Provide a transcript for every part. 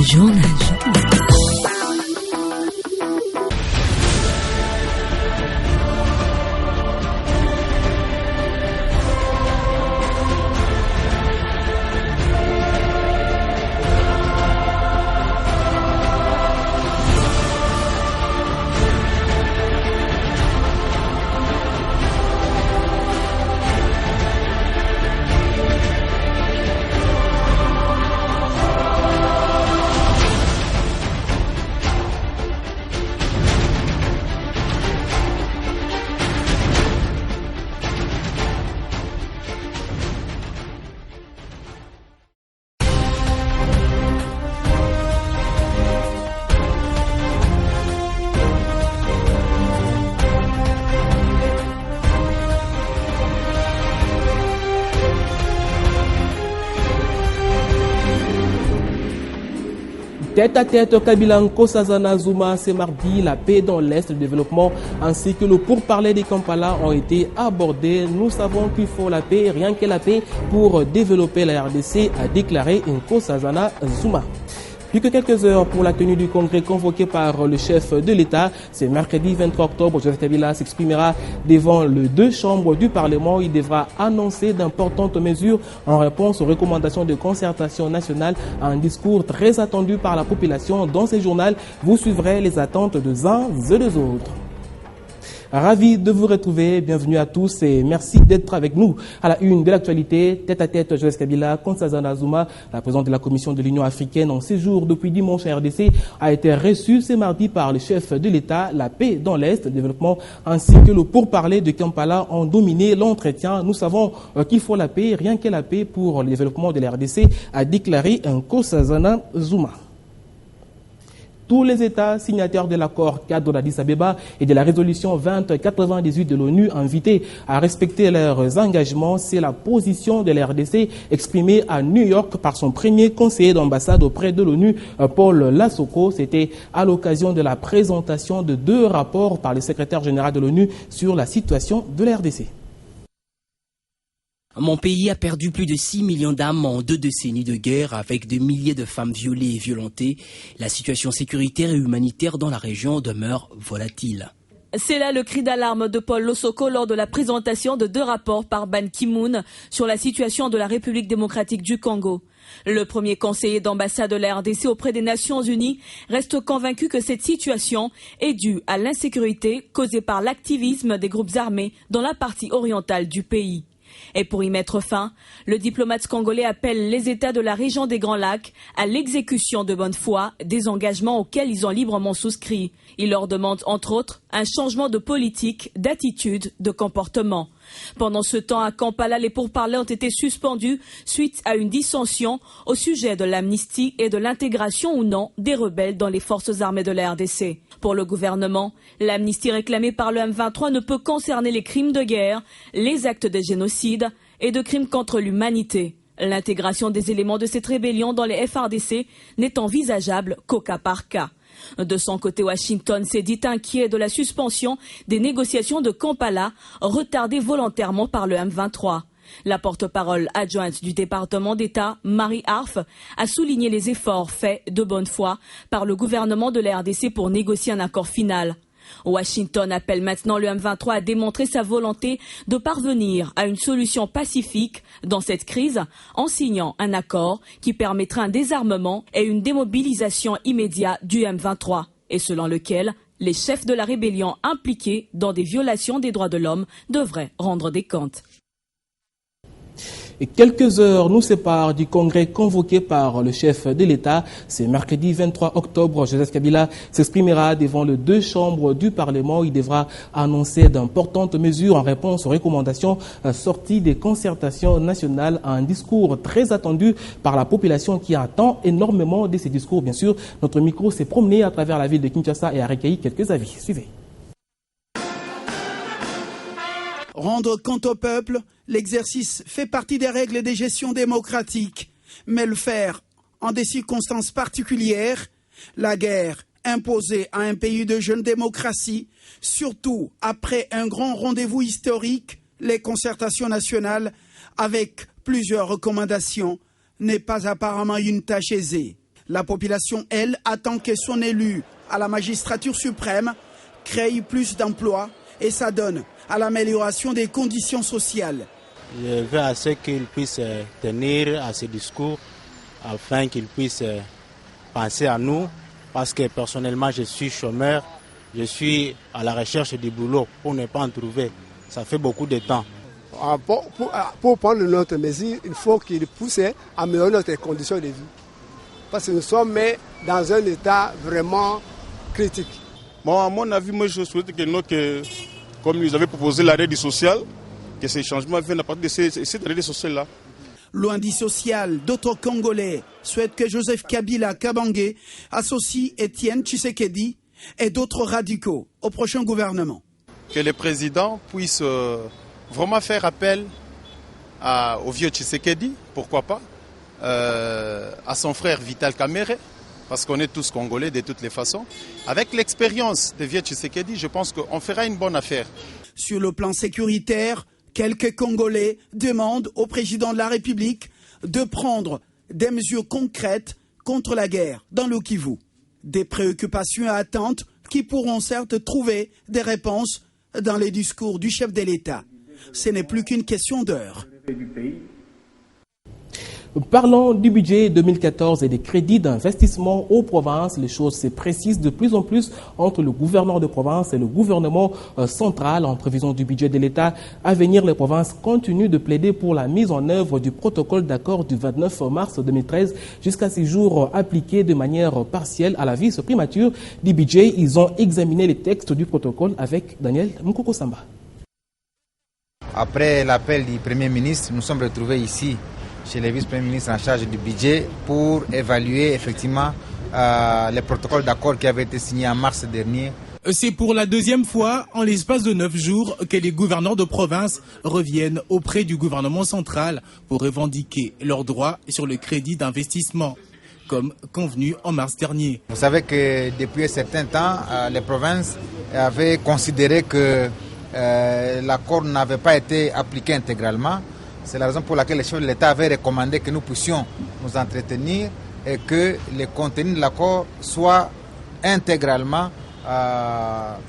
journal. Tête à tête, Kabila Nkosazana Zuma, ce mardi, la paix dans l'Est, le développement ainsi que le pourparler des Kampala ont été abordés. Nous savons qu'il faut la paix, rien que la paix, pour développer la RDC, a déclaré Nkosazana Zuma. Plus que quelques heures pour la tenue du congrès convoqué par le chef de l'État. C'est mercredi 23 octobre. Joseph Kabila s'exprimera devant les deux chambres du Parlement. Il devra annoncer d'importantes mesures en réponse aux recommandations de concertation nationale. Un discours très attendu par la population. Dans ce journal, vous suivrez les attentes des uns et des autres. Ravi de vous retrouver, bienvenue à tous et merci d'être avec nous. À la une de l'actualité, tête à tête, Joseph Kabila, Nkosazana Zuma, la présidente de la Commission de l'Union africaine en séjour depuis dimanche à RDC, a été reçue ce mardi par le chef de l'État. La paix dans l'Est, le développement ainsi que le pourparler de Kampala ont dominé l'entretien. Nous savons qu'il faut la paix, rien que la paix pour le développement de la RDC, a déclaré Nkosazana Zuma. Tous les États signataires de l'accord cadre d'Addis Abeba et de la résolution 2098 de l'ONU invités à respecter leurs engagements. C'est la position de la RDC exprimée à New York par son premier conseiller d'ambassade auprès de l'ONU, Paul Lassoko. C'était à l'occasion de la présentation de 2 rapports par le secrétaire général de l'ONU sur la situation de la RDC. Mon pays a perdu plus de 6 millions d'âmes en 2 décennies de guerre avec des milliers de femmes violées et violentées. La situation sécuritaire et humanitaire dans la région demeure volatile. C'est là le cri d'alarme de Paul Lassoko lors de la présentation de 2 rapports par Ban Ki-moon sur la situation de la République démocratique du Congo. Le premier conseiller d'ambassade de la RDC auprès des Nations Unies reste convaincu que cette situation est due à l'insécurité causée par l'activisme des groupes armés dans la partie orientale du pays. Et pour y mettre fin, le diplomate congolais appelle les États de la région des Grands Lacs à l'exécution de bonne foi des engagements auxquels ils ont librement souscrit. Il leur demande, entre autres, un changement de politique, d'attitude, de comportement. Pendant ce temps, à Kampala, les pourparlers ont été suspendus suite à une dissension au sujet de l'amnistie et de l'intégration ou non des rebelles dans les forces armées de la RDC. Pour le gouvernement, l'amnistie réclamée par le M23 ne peut concerner les crimes de guerre, les actes de génocide et de crimes contre l'humanité. L'intégration des éléments de cette rébellion dans les FARDC n'est envisageable qu'au cas par cas. De son côté, Washington s'est dit inquiet de la suspension des négociations de Kampala, retardées volontairement par le M23. La porte-parole adjointe du département d'État, Marie Harf, a souligné les efforts faits de bonne foi par le gouvernement de la RDC pour négocier un accord final. Washington appelle maintenant le M23 à démontrer sa volonté de parvenir à une solution pacifique dans cette crise en signant un accord qui permettra un désarmement et une démobilisation immédiate du M23 et selon lequel les chefs de la rébellion impliqués dans des violations des droits de l'homme devraient rendre des comptes. Et quelques heures nous séparent du congrès convoqué par le chef de l'État. C'est mercredi 23 octobre. Joseph Kabila s'exprimera devant les 2 chambres du Parlement. Il devra annoncer d'importantes mesures en réponse aux recommandations sorties des concertations nationales. Un discours très attendu par la population qui attend énormément de ces discours. Bien sûr, notre micro s'est promené à travers la ville de Kinshasa et a recueilli quelques avis. Suivez. Rendre compte au peuple, l'exercice fait partie des règles des gestions démocratiques, mais le faire en des circonstances particulières, la guerre imposée à un pays de jeune démocratie, surtout après un grand rendez-vous historique, les concertations nationales, avec plusieurs recommandations, n'est pas apparemment une tâche aisée. La population, elle, attend que son élu à la magistrature suprême crée plus d'emplois et s'adonne à l'amélioration des conditions sociales. Je veux à ce qu'il puisse tenir à ses discours afin qu'il puisse penser à nous, parce que personnellement je suis chômeur, je suis à la recherche du boulot pour ne pas en trouver. Ça fait beaucoup de temps. Pour prendre notre mesure, il faut qu'il pousse à améliorer notre conditions de vie. Parce que nous sommes dans un état vraiment critique. Bon, à mon avis, moi je souhaite que comme nous avons proposé l'arrêt du social, que ces changements viennent à partir de cet arrêt social-là. Loin du social, d'autres Congolais souhaitent que Joseph Kabila Kabange associe Étienne Tshisekedi et d'autres radicaux au prochain gouvernement. Que le président puisse vraiment faire appel au vieux Tshisekedi, pourquoi pas, à son frère Vital Kamerhe, parce qu'on est tous Congolais de toutes les façons. Avec l'expérience de vieux Tshisekedi, je pense qu'on fera une bonne affaire. Sur le plan sécuritaire, quelques Congolais demandent au président de la République de prendre des mesures concrètes contre la guerre dans le Kivu. Des préoccupations et attentes qui pourront certes trouver des réponses dans les discours du chef de l'État. Ce n'est plus qu'une question d'heure. Parlons du budget 2014 et des crédits d'investissement aux provinces. Les choses se précisent de plus en plus entre le gouverneur de province et le gouvernement central. En prévision du budget de l'État à venir, les provinces continuent de plaider pour la mise en œuvre du protocole d'accord du 29 mars 2013 jusqu'à ces jours appliqués de manière partielle à la vice-primature du budget. Ils ont examiné les textes du protocole avec Daniel Mukoko Samba. Après l'appel du Premier ministre, nous sommes retrouvés ici chez le vice-premier ministre en charge du budget pour évaluer effectivement les protocoles d'accord qui avaient été signés en mars dernier. C'est pour la deuxième fois en l'espace de 9 jours que les gouverneurs de province reviennent auprès du gouvernement central pour revendiquer leurs droits sur le crédit d'investissement, comme convenu en mars dernier. Vous savez que depuis un certain temps, les provinces avaient considéré que l'accord n'avait pas été appliqué intégralement. C'est la raison pour laquelle le chef de l'État avait recommandé que nous puissions nous entretenir et que le contenu de l'accord soit intégralement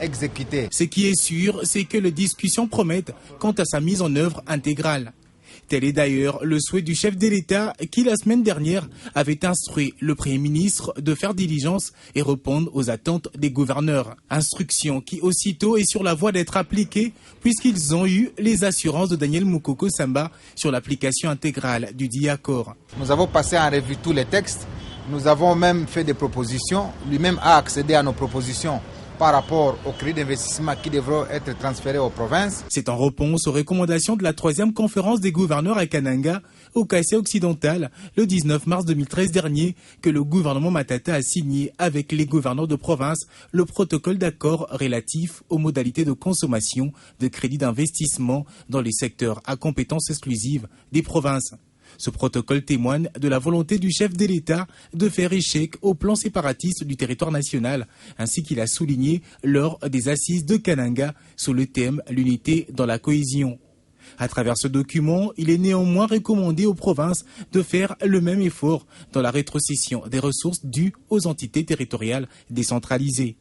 exécuté. Ce qui est sûr, c'est que les discussions promettent quant à sa mise en œuvre intégrale. Tel est d'ailleurs le souhait du chef de l'État qui, la semaine dernière, avait instruit le Premier ministre de faire diligence et répondre aux attentes des gouverneurs. Instruction qui, aussitôt, est sur la voie d'être appliquée puisqu'ils ont eu les assurances de Daniel Mukoko Samba sur l'application intégrale du dit accord. Nous avons passé en revue tous les textes. Nous avons même fait des propositions. Lui-même a accédé à nos propositions par rapport aux crédits d'investissement qui devront être transférés aux provinces. C'est en réponse aux recommandations de la 3e conférence des gouverneurs à Kananga, au Kassai occidental, le 19 mars 2013 dernier, que le gouvernement Matata a signé avec les gouverneurs de province le protocole d'accord relatif aux modalités de consommation de crédits d'investissement dans les secteurs à compétence exclusive des provinces. Ce protocole témoigne de la volonté du chef de l'État de faire échec au plan séparatiste du territoire national, ainsi qu'il a souligné lors des assises de Kananga sous le thème « L'unité dans la cohésion ». À travers ce document, il est néanmoins recommandé aux provinces de faire le même effort dans la rétrocession des ressources dues aux entités territoriales décentralisées.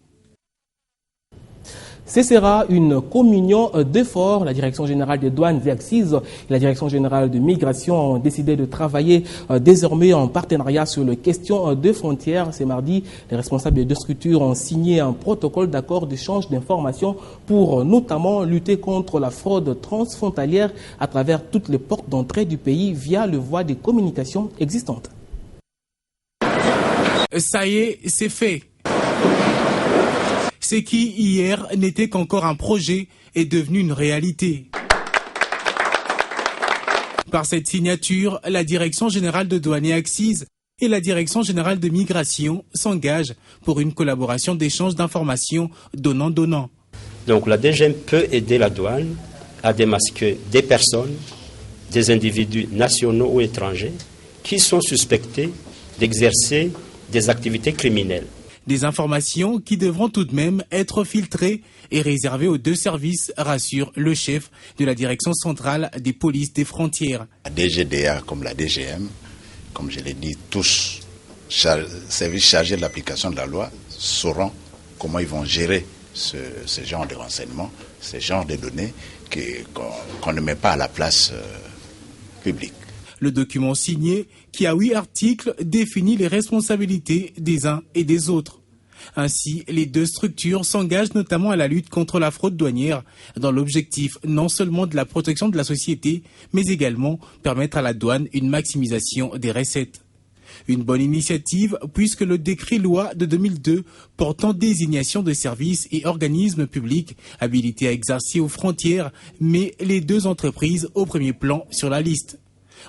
Ce sera une communion d'efforts. La Direction générale des douanes et accises et la Direction générale de migration ont décidé de travailler désormais en partenariat sur les questions de frontières. Ce mardi, les responsables des deux structures ont signé un protocole d'accord d'échange d'informations pour notamment lutter contre la fraude transfrontalière à travers toutes les portes d'entrée du pays via le voie des communications existantes. Ça y est, c'est fait. Ce qui, hier, n'était qu'encore un projet est devenu une réalité. Par cette signature, la Direction générale de douane et accises et la Direction générale de migration s'engagent pour une collaboration d'échange d'informations donnant-donnant. Donc la DGM peut aider la douane à démasquer des personnes, des individus nationaux ou étrangers qui sont suspectés d'exercer des activités criminelles. Des informations qui devront tout de même être filtrées et réservées aux deux services, rassure le chef de la direction centrale des polices des frontières. La DGDA comme la DGM, comme je l'ai dit, tous services chargés de l'application de la loi sauront comment ils vont gérer ce genre de renseignements, ce genre de données qu'on ne met pas à la place publique. Le document signé, qui a 8 articles, définit les responsabilités des uns et des autres. Ainsi, les deux structures s'engagent notamment à la lutte contre la fraude douanière, dans l'objectif non seulement de la protection de la société, mais également permettre à la douane une maximisation des recettes. Une bonne initiative puisque le décret-loi de 2002 portant désignation de services et organismes publics habilités à exercer aux frontières met les deux entreprises au premier plan sur la liste.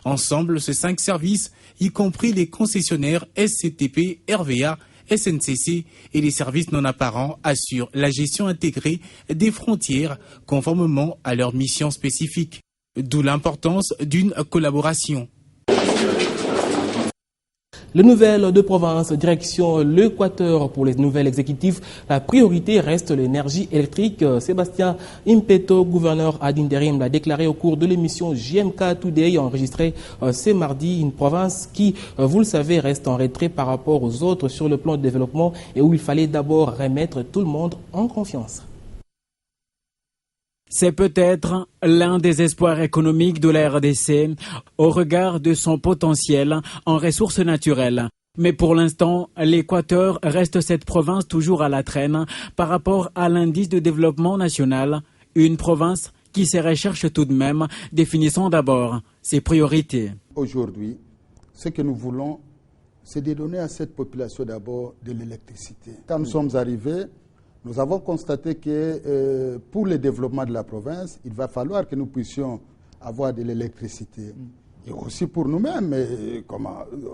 Ensemble, ces 5 services, y compris les concessionnaires SCTP, RVA, SNCC et les services non apparents, assurent la gestion intégrée des frontières conformément à leur mission spécifique. D'où l'importance d'une collaboration. Les nouvelles de province, direction l'Équateur. Pour les nouvelles exécutifs, la priorité reste l'énergie électrique. Sébastien Impeto, gouverneur ad interim, l'a déclaré au cours de l'émission JMK Today enregistrée ce mardi. Une province qui, vous le savez, reste en retrait par rapport aux autres sur le plan de développement et où il fallait d'abord remettre tout le monde en confiance. C'est peut-être l'un des espoirs économiques de la RDC au regard de son potentiel en ressources naturelles. Mais pour l'instant, l'Équateur reste cette province toujours à la traîne par rapport à l'indice de développement national, une province qui se recherche tout de même, définissant d'abord ses priorités. Aujourd'hui, ce que nous voulons, c'est de donner à cette population d'abord de l'électricité. Quand nous sommes arrivés, nous avons constaté que pour le développement de la province, il va falloir que nous puissions avoir de l'électricité. Et aussi pour nous-mêmes,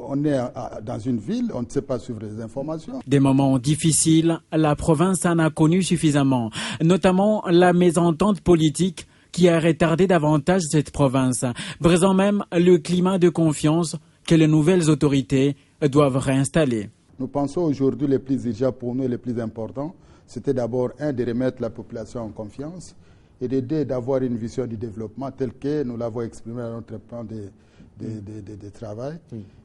on est dans une ville, on ne sait pas suivre les informations. Des moments difficiles, la province en a connu suffisamment, notamment la mésentente politique qui a retardé davantage cette province, brisant même le climat de confiance que les nouvelles autorités doivent réinstaller. Nous pensons aujourd'hui les plus urgents pour nous et les plus importants, c'était d'abord, de remettre la population en confiance et d'aider d'avoir une vision du développement telle que nous l'avons exprimé dans notre plan de travail.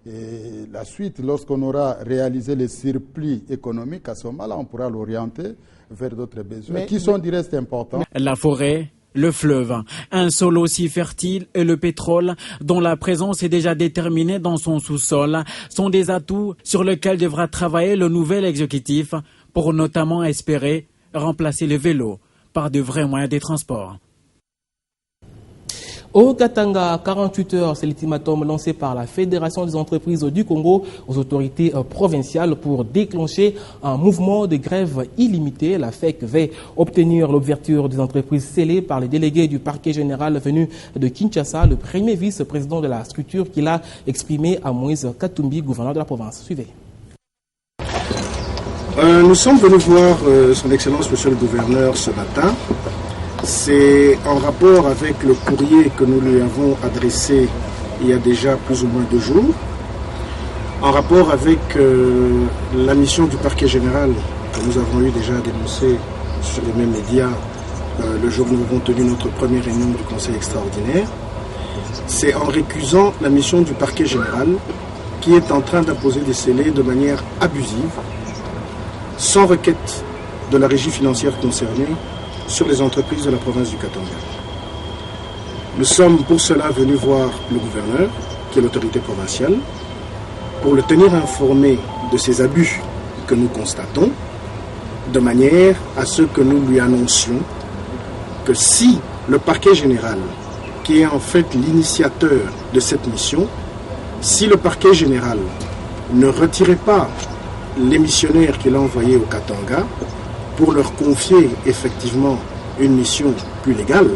Et la suite, lorsqu'on aura réalisé les surplus économiques, à ce moment-là, on pourra l'orienter vers d'autres besoins qui sont du reste importants. La forêt, le fleuve, un sol aussi fertile et le pétrole, dont la présence est déjà déterminée dans son sous-sol, sont des atouts sur lesquels devra travailler le nouvel exécutif pour notamment espérer remplacer le vélo par de vrais moyens de transport. Au Katanga, 48 heures, c'est l'ultimatum lancé par la Fédération des entreprises du Congo aux autorités provinciales pour déclencher un mouvement de grève illimité. La FEC va obtenir l'ouverture des entreprises scellées par les délégués du parquet général venu de Kinshasa, le premier vice-président de la structure qu'il a exprimé à Moïse Katumbi, gouverneur de la province. Suivez. Nous sommes venus voir son Excellence, Monsieur le Gouverneur, ce matin. C'est en rapport avec le courrier que nous lui avons adressé il y a déjà plus ou moins 2 jours, en rapport avec la mission du parquet général que nous avons eu déjà dénoncé sur les mêmes médias le jour où nous avons tenu notre première réunion du Conseil extraordinaire. C'est en récusant la mission du parquet général qui est en train d'imposer des scellés de manière abusive, sans requête de la régie financière concernée, sur les entreprises de la province du Katanga. Nous sommes pour cela venus voir le gouverneur, qui est l'autorité provinciale, pour le tenir informé de ces abus que nous constatons, de manière à ce que nous lui annoncions que si le parquet général, qui est en fait l'initiateur de cette mission, si le parquet général ne retirait pas les missionnaires qu'il a envoyés au Katanga pour leur confier effectivement une mission plus légale,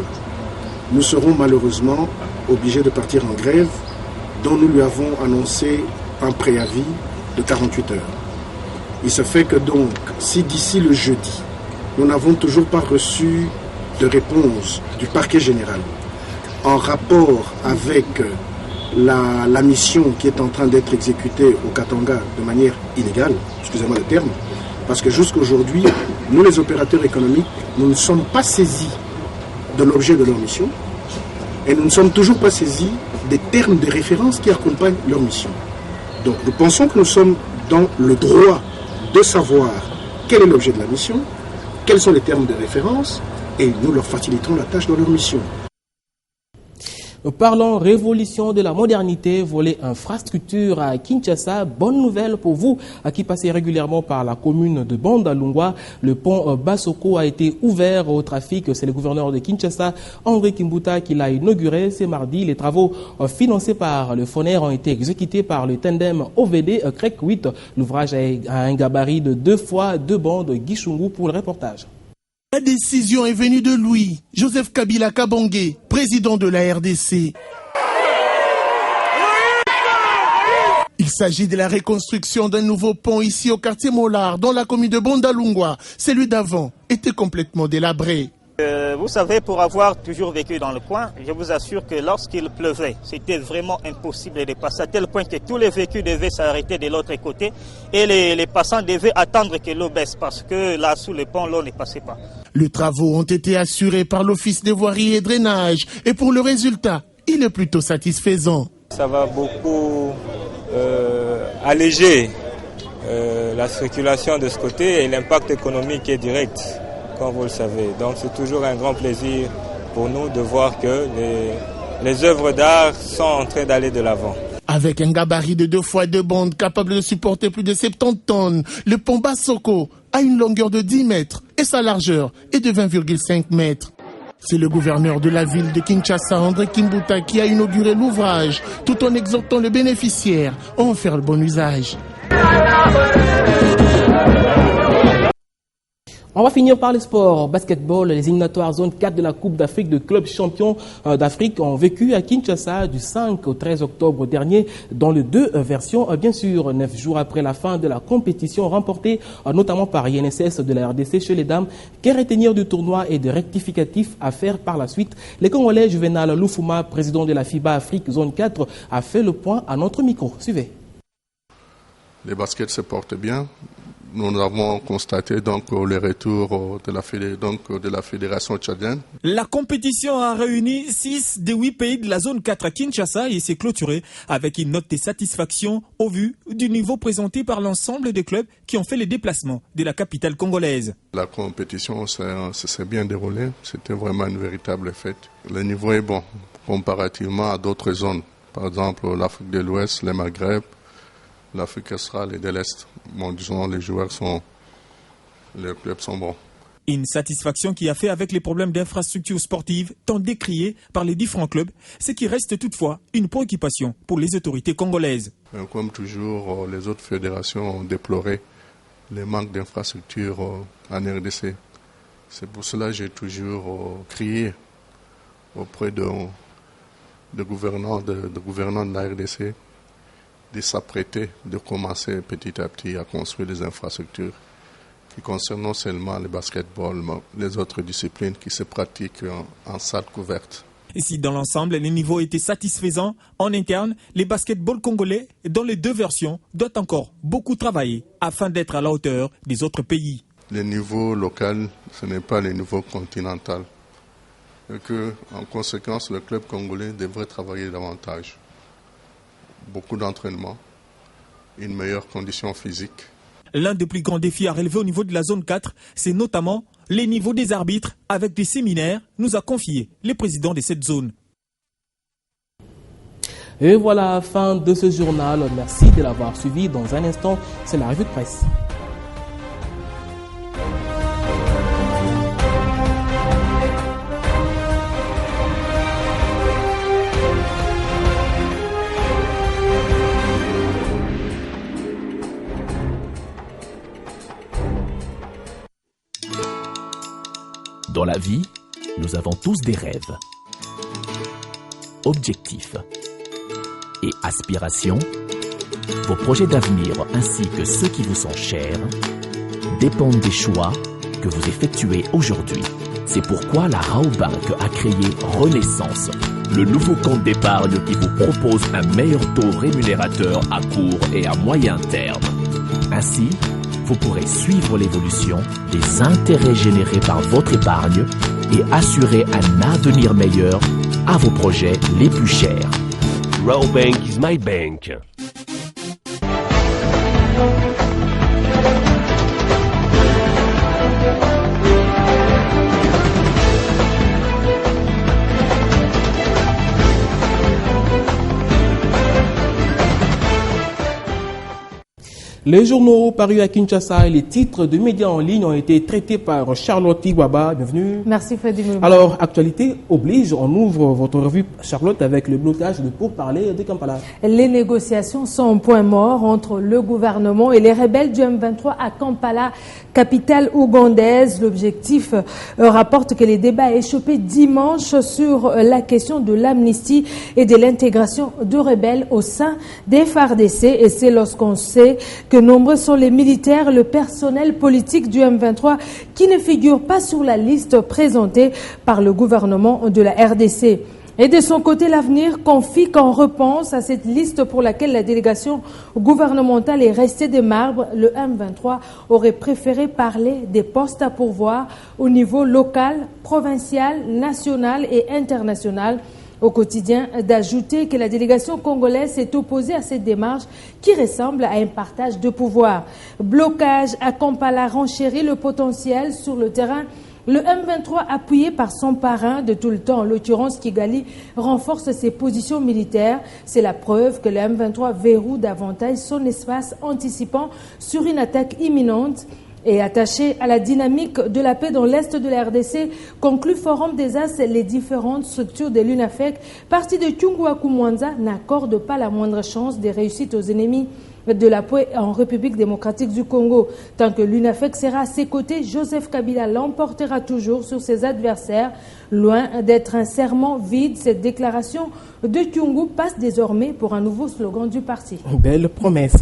nous serons malheureusement obligés de partir en grève dont nous lui avons annoncé un préavis de 48 heures. Il se fait que donc, si d'ici le jeudi, nous n'avons toujours pas reçu de réponse du parquet général en rapport avec la mission qui est en train d'être exécutée au Katanga de manière illégale, excusez-moi le terme, parce que jusqu'aujourd'hui, nous les opérateurs économiques, nous ne sommes pas saisis de l'objet de leur mission et nous ne sommes toujours pas saisis des termes de référence qui accompagnent leur mission. Donc nous pensons que nous sommes dans le droit de savoir quel est l'objet de la mission, quels sont les termes de référence, et nous leur faciliterons la tâche dans leur mission. Parlons révolution de la modernité, volet infrastructure à Kinshasa. Bonne nouvelle pour vous qui passez régulièrement par la commune de Bandalungwa. Le pont Basoko a été ouvert au trafic. C'est le gouverneur de Kinshasa, André Kimbuta, qui l'a inauguré ce mardi. Les travaux financés par le FONER ont été exécutés par le tandem OVD CREC 8. L'ouvrage a un gabarit de 2 fois 2 bandes. Guy Chungu pour le reportage. La décision est venue de lui, Joseph Kabila Kabangé, président de la RDC. Il s'agit de la reconstruction d'un nouveau pont ici au quartier Mollard, dans la commune de Bandalungwa. Celui d'avant était complètement délabré. Vous savez, pour avoir toujours vécu dans le coin, je vous assure que lorsqu'il pleuvait, c'était vraiment impossible de passer, à tel point que tous les véhicules devaient s'arrêter de l'autre côté et les passants devaient attendre que l'eau baisse parce que là, sous le pont, l'eau ne passait pas. Les travaux ont été assurés par l'Office des voiries et drainage et pour le résultat, il est plutôt satisfaisant. Ça va beaucoup alléger la circulation de ce côté et l'impact économique est direct, comme vous le savez. Donc c'est toujours un grand plaisir pour nous de voir que les œuvres d'art sont en train d'aller de l'avant. Avec un gabarit de 2 fois 2 bandes capable de supporter plus de 70 tonnes, le pont Basoko a une longueur de 10 mètres et sa largeur est de 20,5 mètres. C'est le gouverneur de la ville de Kinshasa, André Kimbuta, qui a inauguré l'ouvrage, tout en exhortant les bénéficiaires à en faire le bon usage. On va finir par le sport. Basketball, les éliminatoires zone 4 de la Coupe d'Afrique de clubs champions d'Afrique ont vécu à Kinshasa du 5 au 13 octobre dernier dans les 2 versions. Bien sûr, 9 jours après la fin de la compétition remportée notamment par INSS de la RDC chez les dames. Que retenir du tournoi et de rectificatifs à faire par la suite? Les Congolais Juvenal Lufuma, président de la FIBA Afrique zone 4, a fait le point à notre micro. Suivez. Les baskets se portent bien. Nous avons constaté donc le retour de la fédération tchadienne. La compétition a réuni 6 des 8 pays de la zone 4 à Kinshasa et s'est clôturée avec une note de satisfaction au vu du niveau présenté par l'ensemble des clubs qui ont fait les déplacements de la capitale congolaise. La compétition s'est bien déroulée, c'était vraiment une véritable fête. Le niveau est bon comparativement à d'autres zones, par exemple l'Afrique de l'Ouest, le Maghreb, l'Afrique australe et de l'Est. Bon, disons, les clubs sont bons. Une satisfaction qui a fait avec les problèmes d'infrastructures sportives tant décriés par les différents clubs, ce qui reste toutefois une préoccupation pour les autorités congolaises. Comme toujours, les autres fédérations ont déploré les manques d'infrastructures en RDC. C'est pour cela que j'ai toujours crié auprès de gouvernants de la RDC de s'apprêter, de commencer petit à petit à construire des infrastructures qui concernent non seulement le basketball, mais les autres disciplines qui se pratiquent en salle couverte. Et si dans l'ensemble, les niveaux étaient satisfaisants, en interne, les basketballs congolais, dans les 2 versions, doivent encore beaucoup travailler afin d'être à la hauteur des autres pays. Le niveau local, ce n'est pas le niveau continental. Et que, en conséquence, le club congolais devrait travailler davantage. Beaucoup d'entraînement, une meilleure condition physique. L'un des plus grands défis à relever au niveau de la zone 4, c'est notamment les niveaux des arbitres avec des séminaires, nous a confié le président de cette zone. Et voilà, fin de ce journal. Merci de l'avoir suivi. Dans un instant, c'est la revue de presse. Dans la vie, nous avons tous des rêves, objectifs et aspirations. Vos projets d'avenir ainsi que ceux qui vous sont chers dépendent des choix que vous effectuez aujourd'hui. C'est pourquoi la Raobank a créé Renaissance, le nouveau compte d'épargne qui vous propose un meilleur taux rémunérateur à court et à moyen terme. Ainsi, vous pourrez suivre l'évolution des intérêts générés par votre épargne et assurer un avenir meilleur à vos projets les plus chers. Raobank is my bank. Les journaux parus à Kinshasa et les titres de médias en ligne ont été traités par Charlotte Igwaba. Bienvenue. Merci Frédéric. Alors, actualité oblige, on ouvre votre revue Charlotte avec le blocage de pourparlers de Kampala. Les négociations sont au point mort entre le gouvernement et les rebelles du M23 à Kampala, capitale ougandaise. L'objectif rapporte que les débats échauffés dimanche sur la question de l'amnistie et de l'intégration de rebelles au sein des FARDC. Et c'est lorsqu'on sait que nombreux sont les militaires, le personnel politique du M23 qui ne figure pas sur la liste présentée par le gouvernement de la RDC. Et de son côté, l'avenir confie qu'en réponse à cette liste pour laquelle la délégation gouvernementale est restée des marbres, le M23 aurait préféré parler des postes à pourvoir au niveau local, provincial, national et international. Au quotidien, d'ajouter que la délégation congolaise s'est opposée à cette démarche qui ressemble à un partage de pouvoir. Blocage à Kampala renchérit le potentiel sur le terrain. Le M23, appuyé par son parrain de tout le temps, en l'occurrence Kigali, renforce ses positions militaires. C'est la preuve que le M23 verrouille davantage son espace, anticipant sur une attaque imminente. Et attaché à la dynamique de la paix dans l'Est de la RDC, conclut Forum des As, les différentes structures de l'UNAFEC, parti de Kyungwa Mwanza, n'accordent pas la moindre chance de réussite aux ennemis de la paix en République démocratique du Congo. Tant que l'UNAFEC sera à ses côtés, Joseph Kabila l'emportera toujours sur ses adversaires. Loin d'être un serment vide, cette déclaration de Kyungu passe désormais pour un nouveau slogan du parti. Belle promesse.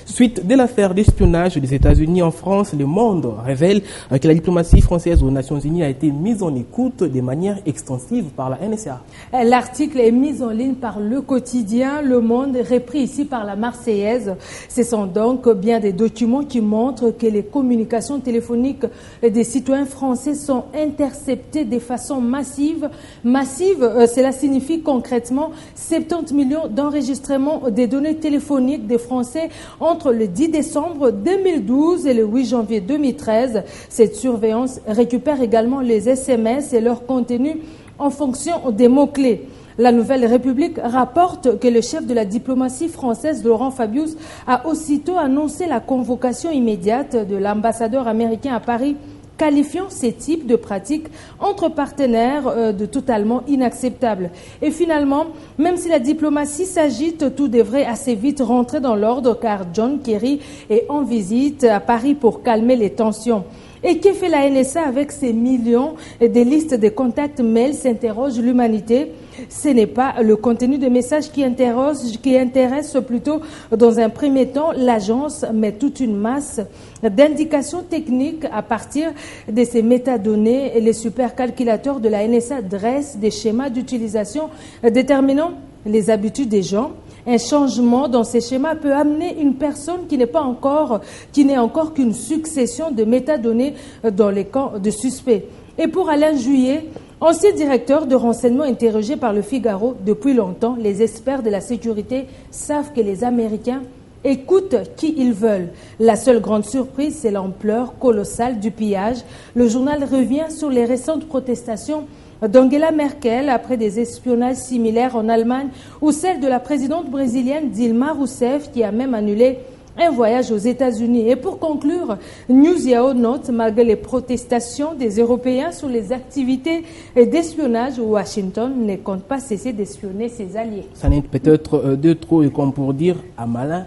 Suite de l'affaire d'espionnage des États-Unis en France, Le Monde révèle que la diplomatie française aux Nations Unies a été mise en écoute de manière extensive par la NSA. L'article est mis en ligne par le quotidien Le Monde, repris ici par la Marseillaise. Ce sont donc bien des documents qui montrent que les communications téléphoniques des citoyens français sont interceptées de façon massive. Cela signifie concrètement 70 millions d'enregistrements des données téléphoniques des Français entre le 10 décembre 2012 et le 8 janvier 2013. Cette surveillance récupère également les SMS et leur contenu en fonction des mots-clés. La Nouvelle République rapporte que le chef de la diplomatie française, Laurent Fabius, a aussitôt annoncé la convocation immédiate de l'ambassadeur américain à Paris, qualifiant ces types de pratiques entre partenaires de totalement inacceptables. Et finalement, même si la diplomatie s'agite, tout devrait assez vite rentrer dans l'ordre car John Kerry est en visite à Paris pour calmer les tensions. Et que fait la NSA avec ces millions de listes de contacts mails, s'interroge l'humanité. Ce n'est pas le contenu de messages qui intéresse plutôt dans un premier temps l'agence, mais toute une masse d'indications techniques à partir de ces métadonnées. Et les supercalculateurs de la NSA dressent des schémas d'utilisation déterminant les habitudes des gens. Un changement dans ces schémas peut amener une personne qui n'est encore qu'une succession de métadonnées dans les camps de suspects. Et pour Alain Juillet, ancien directeur de renseignement interrogé par le Figaro, depuis longtemps, les experts de la sécurité savent que les Américains écoutent qui ils veulent. La seule grande surprise, c'est l'ampleur colossale du pillage. Le journal revient sur les récentes protestations d'Angela Merkel après des espionnages similaires en Allemagne ou celle de la présidente brésilienne Dilma Rousseff qui a même annulé un voyage aux États-Unis. Et pour conclure, Newsyao note, malgré les protestations des Européens sur les activités d'espionnage, Washington ne compte pas cesser d'espionner ses alliés. Ça n'est peut-être de trop, et comme pour dire à malin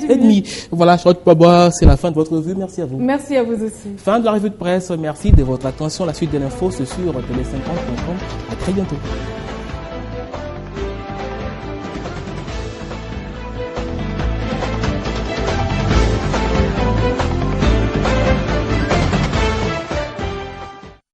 et demi. Voilà, Charlotte Paba, c'est la fin de votre revue. Merci à vous. Merci à vous aussi. Fin de la revue de presse. Merci de votre attention. La suite de l'info, c'est sur télé50.com. À très bientôt.